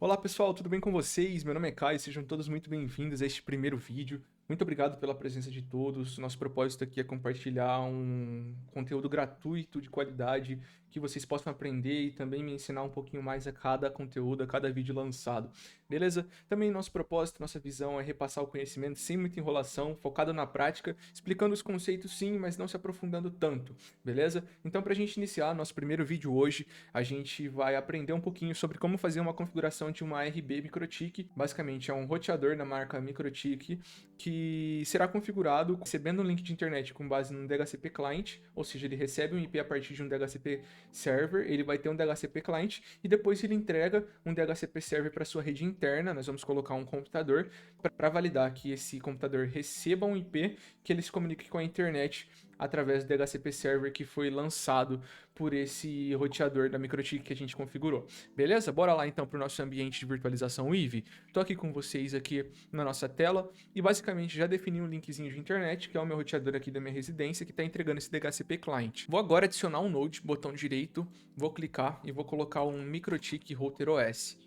Olá pessoal, tudo bem com vocês? Meu nome é Caio, sejam todos muito bem-vindos a este primeiro vídeo. Muito obrigado pela presença de todos. Nosso propósito aqui é compartilhar um conteúdo gratuito, de qualidade, que vocês possam aprender e também me ensinar um pouquinho mais a cada conteúdo, a cada vídeo lançado. Beleza? Também nosso propósito, nossa visão é repassar o conhecimento sem muita enrolação, focado na prática, explicando os conceitos sim, mas não se aprofundando tanto. Beleza? Então, para a gente iniciar nosso primeiro vídeo hoje, a gente vai aprender um pouquinho sobre como fazer uma configuração de uma RB MikroTik. Basicamente, é um roteador da marca MikroTik que será configurado recebendo um link de internet com base no DHCP client, ou seja, ele recebe um IP a partir de um DHCP server, ele vai ter um DHCP client e depois ele entrega um DHCP server para sua rede interna. Nós vamos colocar um computador para validar que esse computador receba um IP, que ele se comunique com a internet através do DHCP server que foi lançado por esse roteador da MikroTik que a gente configurou. Beleza? Bora lá então para o nosso ambiente de virtualização IVE. Estou aqui com vocês aqui na nossa tela e basicamente já defini um linkzinho de internet, que é o meu roteador aqui da minha residência, que está entregando esse DHCP client. Vou agora adicionar um node, botão direito, vou clicar e vou colocar um MikroTik Router OS.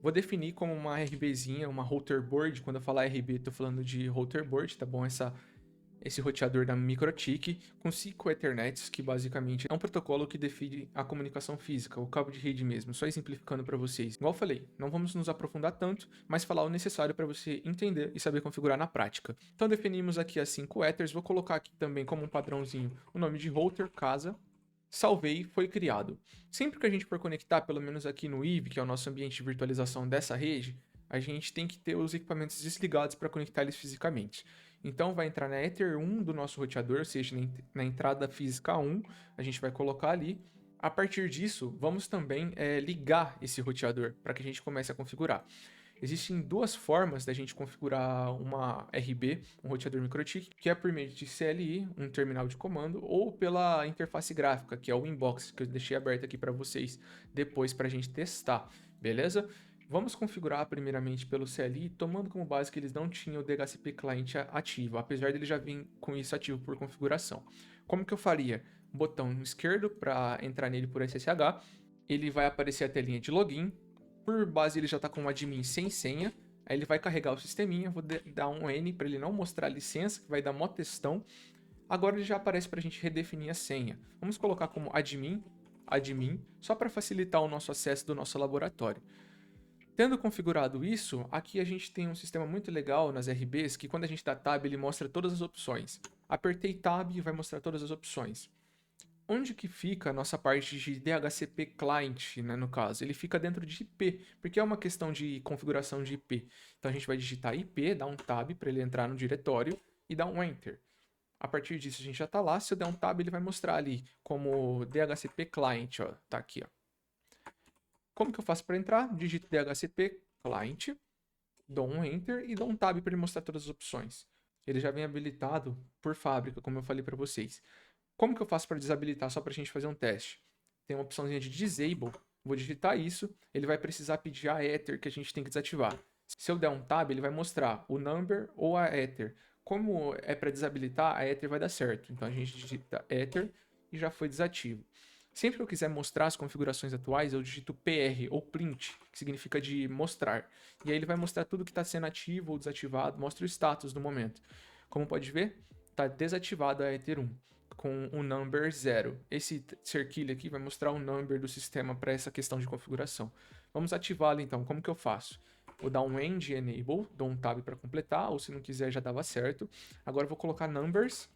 Vou definir como uma RBzinha, uma router board. Quando eu falar RB, estou falando de router board, tá bom? Esse roteador da MikroTik com 5 Ethernets, que basicamente é um protocolo que define a comunicação física, o cabo de rede mesmo, só exemplificando para vocês. Igual eu falei, não vamos nos aprofundar tanto, mas falar o necessário para você entender e saber configurar na prática. Então definimos aqui as 5 Ethers, vou colocar aqui também como um padrãozinho o nome de router, casa, salvei, foi criado. Sempre que a gente for conectar, pelo menos aqui no IVE, que é o nosso ambiente de virtualização dessa rede, a gente tem que ter os equipamentos desligados para conectar eles fisicamente. Então vai entrar na Ether 1 do nosso roteador, ou seja, na entrada física 1, a gente vai colocar ali. A partir disso, vamos também ligar esse roteador para que a gente comece a configurar. Existem duas formas da gente configurar uma RB, um roteador MikroTik, que é por meio de CLI, um terminal de comando, ou pela interface gráfica, que é o inbox, que eu deixei aberto aqui para vocês depois para a gente testar, beleza? Vamos configurar primeiramente pelo CLI, tomando como base que eles não tinham o DHCP client ativo, apesar dele já vir com isso ativo por configuração. Como que eu faria? Botão esquerdo para entrar nele por SSH, ele vai aparecer a telinha de login, por base ele já está com um admin sem senha, aí ele vai carregar o sisteminha, vou dar um N para ele não mostrar a licença, que vai dar mó textão. Agora ele já aparece para a gente redefinir a senha. Vamos colocar como admin, só para facilitar o nosso acesso do nosso laboratório. Tendo configurado isso, aqui a gente tem um sistema muito legal nas RBs, que quando a gente dá Tab, ele mostra todas as opções. Apertei Tab e vai mostrar todas as opções. Onde que fica a nossa parte de DHCP client, né, no caso? Ele fica dentro de IP, porque é uma questão de configuração de IP. Então a gente vai digitar IP, dar um Tab para ele entrar no diretório e dar um Enter. A partir disso a gente já está lá, se eu der um Tab ele vai mostrar ali como DHCP client, ó, tá aqui, ó. Como que eu faço para entrar? Digito DHCP client, dou um Enter e dou um Tab para ele mostrar todas as opções. Ele já vem habilitado por fábrica, como eu falei para vocês. Como que eu faço para desabilitar só para a gente fazer um teste? Tem uma opçãozinha de Disable, vou digitar isso, ele vai precisar pedir a Ether que a gente tem que desativar. Se eu der um Tab, ele vai mostrar o Number ou a Ether. Como é para desabilitar, a Ether vai dar certo. Então a gente digita Ether e já foi desativo. Sempre que eu quiser mostrar as configurações atuais, eu digito PR ou print, que significa de mostrar. E aí ele vai mostrar tudo que está sendo ativo ou desativado, mostra o status do momento. Como pode ver, está desativada a Ether 1 com o number 0. Esse cerquilho aqui vai mostrar o number do sistema para essa questão de configuração. Vamos ativá-lo então. Como que eu faço? Vou dar um end enable, dou um tab para completar, ou se não quiser já dava certo. Agora eu vou colocar numbers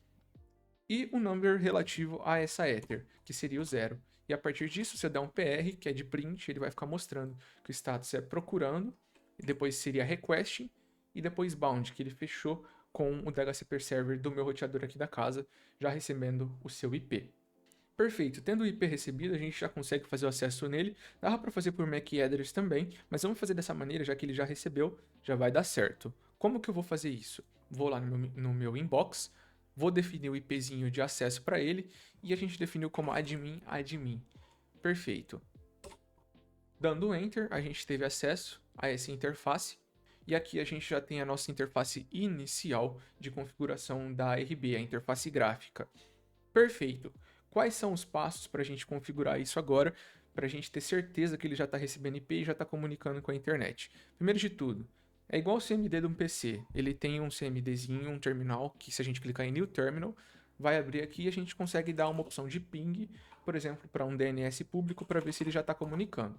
e o number relativo a essa ether, que seria o 0. E a partir disso, se eu der um PR, que é de print, ele vai ficar mostrando que o status é procurando, e depois seria requesting, e depois bound, que ele fechou com o DHCP server do meu roteador aqui da casa, já recebendo o seu IP. Perfeito, tendo o IP recebido, a gente já consegue fazer o acesso nele. Dava para fazer por MAC address também, mas vamos fazer dessa maneira, já que ele já recebeu, já vai dar certo. Como que eu vou fazer isso? Vou lá no meu inbox, vou definir o IPzinho de acesso para ele e a gente definiu como admin. Perfeito. Dando Enter, a gente teve acesso a essa interface. E aqui a gente já tem a nossa interface inicial de configuração da RB, a interface gráfica. Perfeito. Quais são os passos para a gente configurar isso agora? para a gente ter certeza que ele já está recebendo IP e já está comunicando com a internet. Primeiro de tudo, é igual o CMD de um PC. Ele tem um CMDzinho, um terminal, que se a gente clicar em New Terminal, vai abrir aqui e a gente consegue dar uma opção de ping, por exemplo, para um DNS público, para ver se ele já está comunicando.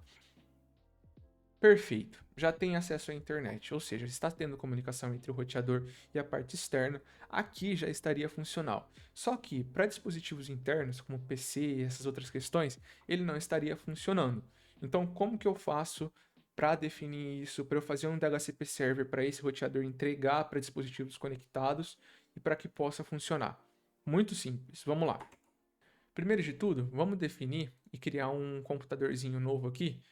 Perfeito, já tem acesso à internet, ou seja, está tendo comunicação entre o roteador e a parte externa, aqui já estaria funcional. Só que para dispositivos internos, como PC e essas outras questões, ele não estaria funcionando. Então, como que eu faço para definir isso, para eu fazer um DHCP server para esse roteador entregar para dispositivos conectados e para que possa funcionar? Muito simples, vamos lá. Primeiro de tudo, vamos definir e criar um computadorzinho novo aqui.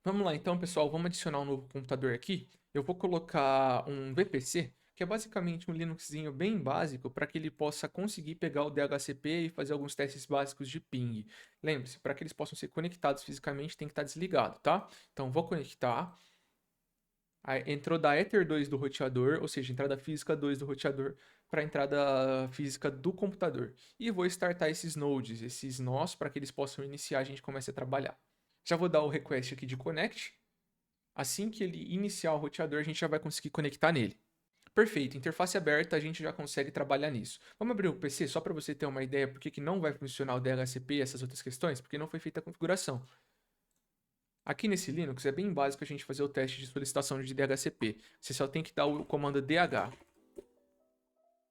Vamos lá então, pessoal, vamos adicionar um novo computador aqui. Eu vou colocar um VPC, que é basicamente um Linuxzinho bem básico para que ele possa conseguir pegar o DHCP e fazer alguns testes básicos de ping. Lembre-se, para que eles possam ser conectados fisicamente tem que estar desligado, tá? Então vou conectar. Aí, entrou da Ether 2 do roteador, ou seja, entrada física 2 do roteador para a entrada física do computador. E vou startar esses nodes, esses nós, para que eles possam iniciar e a gente comece a trabalhar. Já vou dar o request aqui de connect. Assim que ele iniciar o roteador, a gente já vai conseguir conectar nele. Perfeito, interface aberta, a gente já consegue trabalhar nisso. Vamos abrir o PC só para você ter uma ideia por que não vai funcionar o DHCP e essas outras questões, porque não foi feita a configuração. Aqui nesse Linux é bem básico a gente fazer o teste de solicitação de DHCP. Você só tem que dar o comando DH.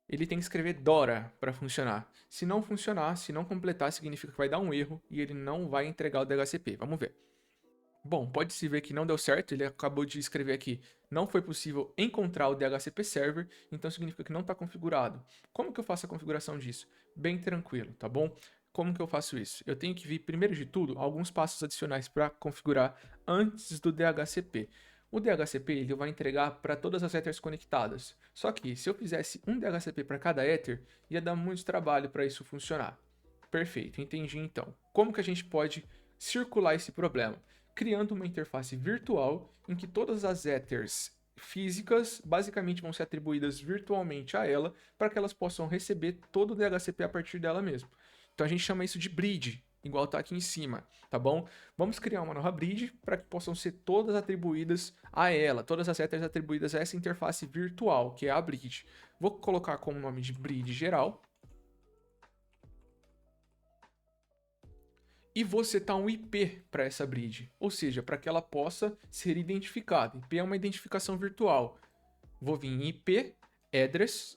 Ele tem que escrever DORA para funcionar. Se não funcionar, se não completar, significa que vai dar um erro e ele não vai entregar o DHCP. Vamos ver. Bom, pode-se ver que não deu certo, ele acabou de escrever aqui, não foi possível encontrar o DHCP server, então significa que não está configurado. Como que eu faço a configuração disso? Bem tranquilo, tá bom? Como que eu faço isso? Eu tenho que vir, primeiro de tudo, alguns passos adicionais para configurar antes do DHCP. O DHCP ele vai entregar para todas as Ethers conectadas, só que se eu fizesse um DHCP para cada Ether, ia dar muito trabalho para isso funcionar. Perfeito, entendi então. Como que a gente pode circular esse problema? Criando uma interface virtual em que todas as Ethers físicas basicamente vão ser atribuídas virtualmente a ela para que elas possam receber todo o DHCP a partir dela mesma. Então a gente chama isso de bridge, igual está aqui em cima, tá bom? Vamos criar uma nova bridge para que possam ser todas atribuídas a ela, todas as Ethers atribuídas a essa interface virtual, que é a bridge. Vou colocar como nome de bridge geral. E vou setar um IP para essa bridge, ou seja, para que ela possa ser identificada. IP é uma identificação virtual. Vou vir em IP, address,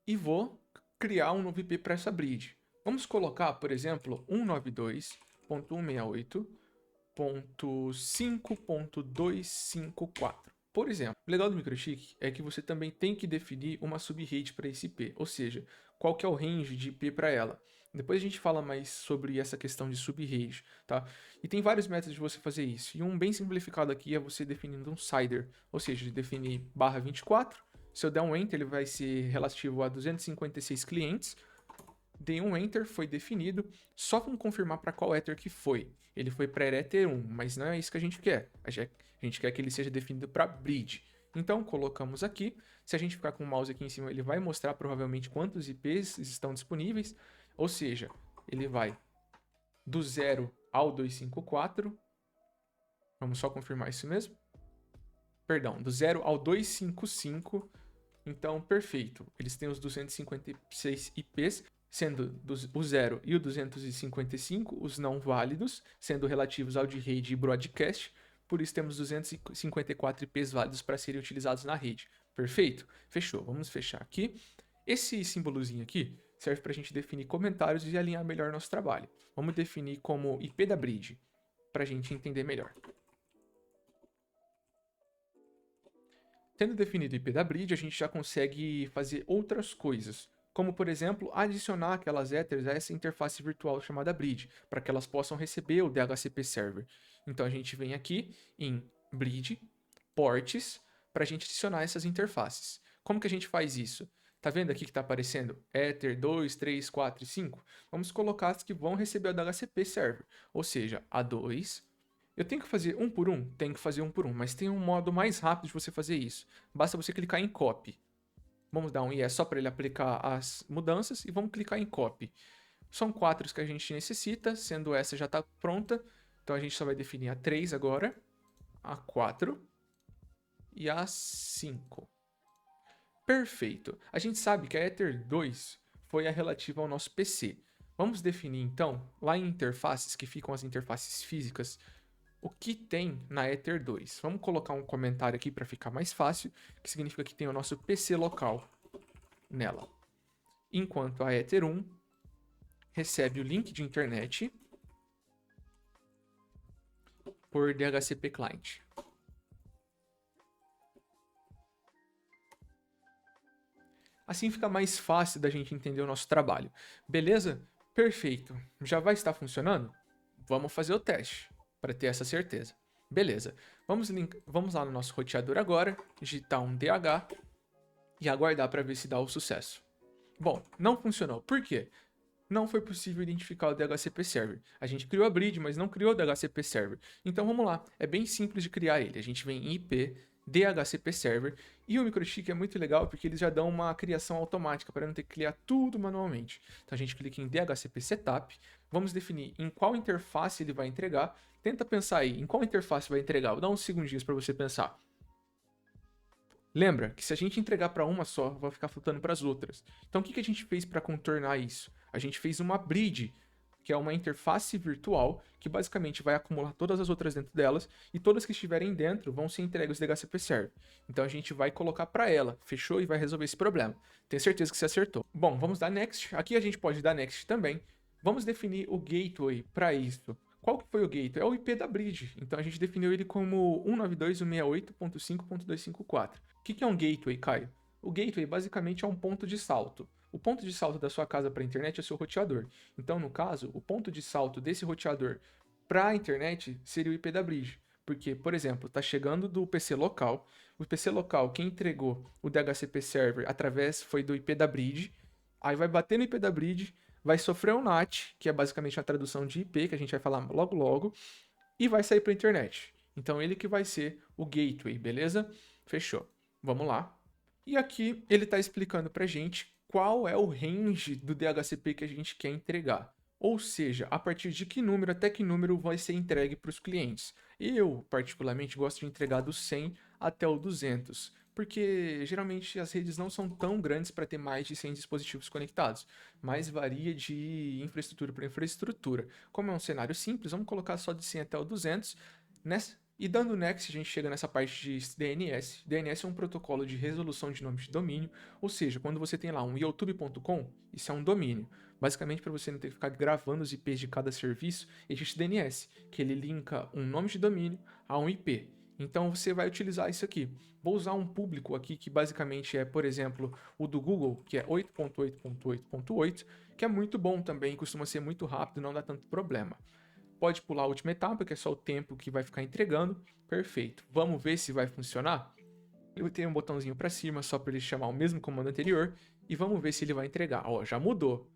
e vou criar um novo IP para essa bridge. Vamos colocar, por exemplo, 192.168.5.254. Por exemplo, o legal do microchip é que você também tem que definir uma subrate para esse IP, ou seja, qual que é o range de IP para ela. Depois a gente fala mais sobre essa questão de subrate, tá? E tem vários métodos de você fazer isso. E um bem simplificado aqui é você definindo um CIDR, ou seja, de definir /24. Se eu der um Enter, ele vai ser relativo a 256 clientes. Dei um Enter, foi definido. Só vamos confirmar para qual Ether que foi. Ele foi para Ether 1, mas não é isso que a gente quer. A gente quer que ele seja definido para Bridge. Então, colocamos aqui. Se a gente ficar com o mouse aqui em cima, ele vai mostrar provavelmente quantos IPs estão disponíveis. Ou seja, ele vai do 0 ao 254. Vamos só confirmar isso mesmo. Perdão, do 0 ao 255. Então, perfeito. Eles têm os 256 IPs, sendo o 0 e o 255 os não válidos, sendo relativos ao de rede e broadcast. Por isso, temos 254 IPs válidos para serem utilizados na rede. Perfeito? Fechou. Vamos fechar aqui. Esse símbolozinho aqui serve para a gente definir comentários e alinhar melhor nosso trabalho. Vamos definir como IP da bridge, para a gente entender melhor. Tendo definido o IP da bridge, a gente já consegue fazer outras coisas, como, por exemplo, adicionar aquelas Ethers a essa interface virtual chamada bridge, para que elas possam receber o DHCP server. Então a gente vem aqui em bridge, ports, para a gente adicionar essas interfaces. Como que a gente faz isso? Tá vendo aqui que está aparecendo Ether 2, 3, 4 e 5? Vamos colocar as que vão receber o DHCP server, ou seja, A2. Eu tenho que fazer um por um? Tenho que fazer um por um, mas tem um modo mais rápido de você fazer isso. Basta você clicar em Copy. Vamos dar um Yes só para ele aplicar as mudanças e vamos clicar em Copy. São 4 que a gente necessita, sendo essa já está pronta. Então a gente só vai definir a 3 agora, a 4 e a 5. Perfeito. A gente sabe que a Ether 2 foi a relativa ao nosso PC. Vamos definir então, lá em interfaces, que ficam as interfaces físicas, o que tem na Ether 2. Vamos colocar um comentário aqui para ficar mais fácil, que significa que tem o nosso PC local nela. Enquanto a Ether 1 recebe o link de internet por DHCP Client. Assim fica mais fácil da gente entender o nosso trabalho. Beleza? Perfeito. Já vai estar funcionando? Vamos fazer o teste para ter essa certeza. Beleza. Vamos lá no nosso roteador agora, digitar um DH e aguardar para ver se dá o sucesso. Bom, não funcionou. Por quê? Não foi possível identificar o DHCP Server. A gente criou a bridge, mas não criou o DHCP Server. Então vamos lá, é bem simples de criar ele. A gente vem em IP, DHCP Server, e o Microtik é muito legal porque eles já dão uma criação automática para não ter que criar tudo manualmente. Então a gente clica em DHCP Setup, vamos definir em qual interface ele vai entregar. Tenta pensar aí, em qual interface vai entregar? Vou dar uns segundinhos para você pensar. Lembra que se a gente entregar para uma só, vai ficar faltando para as outras. Então o que a gente fez para contornar isso? A gente fez uma bridge, que é uma interface virtual, que basicamente vai acumular todas as outras dentro delas, e todas que estiverem dentro vão ser entregues do DHCP Server. Então a gente vai colocar para ela, fechou? E vai resolver esse problema. Tenho certeza que você acertou. Bom, vamos dar Next. Aqui a gente pode dar Next também. Vamos definir o gateway para isso. Qual que foi o gateway? É o IP da bridge. Então a gente definiu ele como 192.168.254. O que é um gateway, Caio? O gateway basicamente é um ponto de salto. O ponto de salto da sua casa para a internet é o seu roteador. Então, no caso, o ponto de salto desse roteador para a internet seria o IP da bridge. Porque, por exemplo, está chegando do PC local. O PC local, quem entregou o DHCP server através foi do IP da bridge. Aí vai bater no IP da bridge, vai sofrer um NAT, que é basicamente a tradução de IP, que a gente vai falar logo logo, e vai sair para a internet. Então, ele que vai ser o gateway, beleza? Fechou. Vamos lá. E aqui ele está explicando para a gente qual é o range do DHCP que a gente quer entregar. Ou seja, a partir de que número até que número vai ser entregue para os clientes. Eu, particularmente, gosto de entregar do 100 até o 200, porque geralmente as redes não são tão grandes para ter mais de 100 dispositivos conectados, mas varia de infraestrutura para infraestrutura. Como é um cenário simples, vamos colocar só de 100 até o 200. E dando next, a gente chega nessa parte de DNS. DNS é um protocolo de resolução de nomes de domínio, ou seja, quando você tem lá um youtube.com, isso é um domínio. Basicamente, para você não ter que ficar gravando os IPs de cada serviço, existe DNS, que ele linka um nome de domínio a um IP. Então você vai utilizar isso aqui. Vou usar um público aqui que basicamente é, por exemplo, o do Google, que é 8.8.8.8, que é muito bom também, costuma ser muito rápido, não dá tanto problema. Pode pular a última etapa, que é só o tempo que vai ficar entregando. Perfeito. Vamos ver se vai funcionar? Eu tenho um botãozinho para cima só para ele chamar o mesmo comando anterior e vamos ver se ele vai entregar. Ó, já mudou.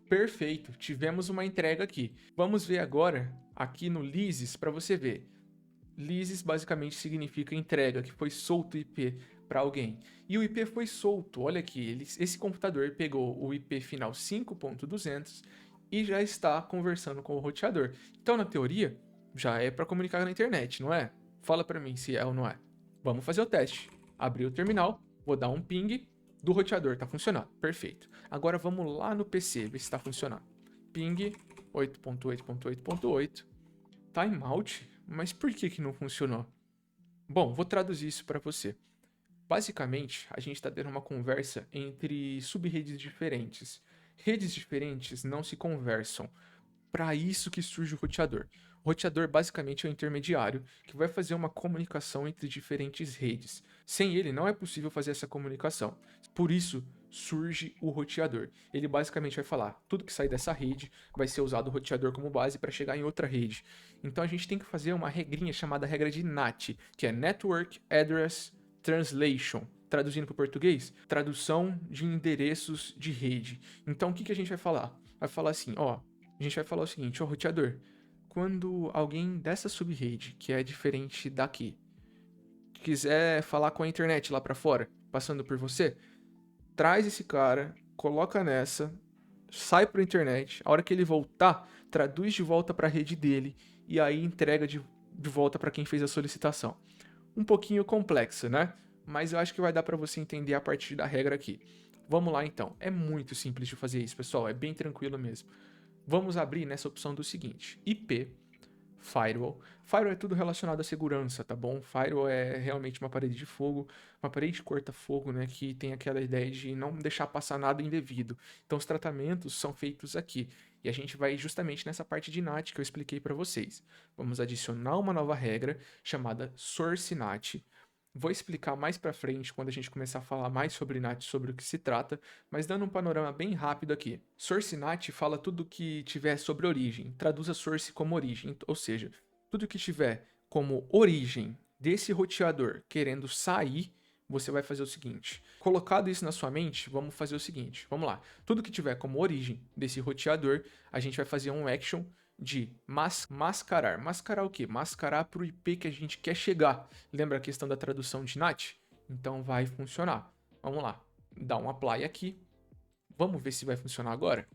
Perfeito, tivemos uma entrega aqui. Vamos ver agora aqui no Leases para você ver. Leases basicamente significa entrega, que foi solto o IP para alguém. E o IP foi solto, olha aqui, esse computador pegou o IP final 5.200 e já está conversando com o roteador. Então, na teoria, já é para comunicar na internet, não é? Fala para mim se é ou não é. Vamos fazer o teste. Abrir o terminal, vou dar um ping do roteador, tá funcionando, perfeito. Agora vamos lá no PC, ver se está funcionando. Ping 8.8.8.8, timeout. Mas por que não funcionou? Bom, vou traduzir isso para você. Basicamente, a gente está tendo uma conversa entre subredes diferentes. Redes diferentes não se conversam. Para isso que surge o roteador. O roteador basicamente é o intermediário que vai fazer uma comunicação entre diferentes redes. Sem ele não é possível fazer essa comunicação. Por isso surge o roteador. Ele basicamente vai falar, tudo que sair dessa rede vai ser usado o roteador como base para chegar em outra rede. Então a gente tem que fazer uma regrinha chamada regra de NAT, que é Network Address Translation. Traduzindo para o português, tradução de endereços de rede. Então o que a gente vai falar? Vai falar assim, ó, a gente vai falar o seguinte, ó, roteador, quando alguém dessa subrede, que é diferente daqui, quiser falar com a internet lá para fora, passando por você, traz esse cara, coloca nessa, sai para a internet, a hora que ele voltar, traduz de volta para a rede dele e aí entrega de volta para quem fez a solicitação. Um pouquinho complexo, né? Mas eu acho que vai dar para você entender a partir da regra aqui. Vamos lá então. É muito simples de fazer isso, pessoal. É bem tranquilo mesmo. Vamos abrir nessa opção do seguinte: IP, Firewall. Firewall é tudo relacionado à segurança, tá bom? Firewall é realmente uma parede de fogo, uma parede corta-fogo, né? Que tem aquela ideia de não deixar passar nada indevido. Então os tratamentos são feitos aqui. E a gente vai justamente nessa parte de NAT que eu expliquei para vocês. Vamos adicionar uma nova regra chamada Source NAT. Vou explicar mais para frente quando a gente começar a falar mais sobre NAT, sobre o que se trata, mas dando um panorama bem rápido aqui. Source NAT fala tudo que tiver sobre origem, traduza source como origem, ou seja, tudo que tiver como origem desse roteador querendo sair, você vai fazer o seguinte. Colocado isso na sua mente, vamos fazer o seguinte. Vamos lá. Tudo que tiver como origem desse roteador, a gente vai fazer um action de mascarar. Mascarar o quê? Mascarar para o IP que a gente quer chegar. Lembra a questão da tradução de NAT? Então vai funcionar. Vamos lá. Dá um apply aqui. Vamos ver se vai funcionar agora.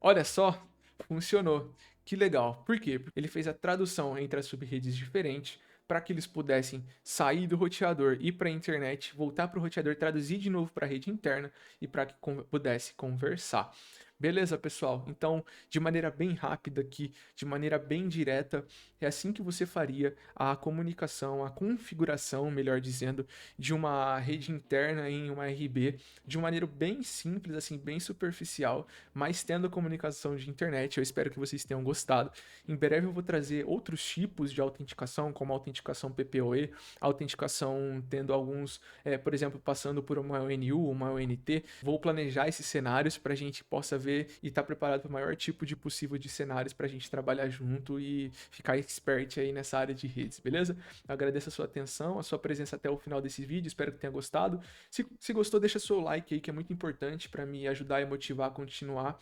Olha só, funcionou. Que legal. Por quê? Porque ele fez a tradução entre as subredes diferentes para que eles pudessem sair do roteador, ir para a internet, voltar para o roteador, traduzir de novo para a rede interna e para que pudesse conversar. Beleza, pessoal? Então, de maneira bem rápida aqui, de maneira bem direta, é assim que você faria a comunicação, a configuração, melhor dizendo, de uma rede interna em uma RB, de uma maneira bem simples, assim, bem superficial, mas tendo comunicação de internet. Eu espero que vocês tenham gostado. Em breve eu vou trazer outros tipos de autenticação, como a autenticação PPoE, autenticação tendo alguns, por exemplo, passando por uma ONU, uma ONT. Vou planejar esses cenários para a gente possa ver e estar preparado para o maior tipo de possível de cenários para a gente trabalhar junto e ficar expert aí nessa área de redes, beleza? Eu agradeço a sua atenção, a sua presença até o final desse vídeo, espero que tenha gostado. Se gostou, deixa seu like aí, que é muito importante para me ajudar e motivar a continuar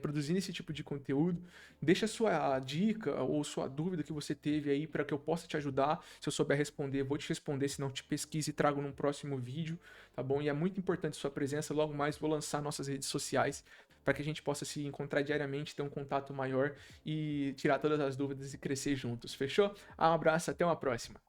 produzindo esse tipo de conteúdo. Deixa sua dica ou sua dúvida que você teve aí para que eu possa te ajudar. Se eu souber responder, vou te responder, se não te pesquise e trago num próximo vídeo, tá bom? E é muito importante sua presença, logo mais vou lançar nossas redes sociais para que a gente possa se encontrar diariamente, ter um contato maior e tirar todas as dúvidas e crescer juntos, fechou? Um abraço, até uma próxima!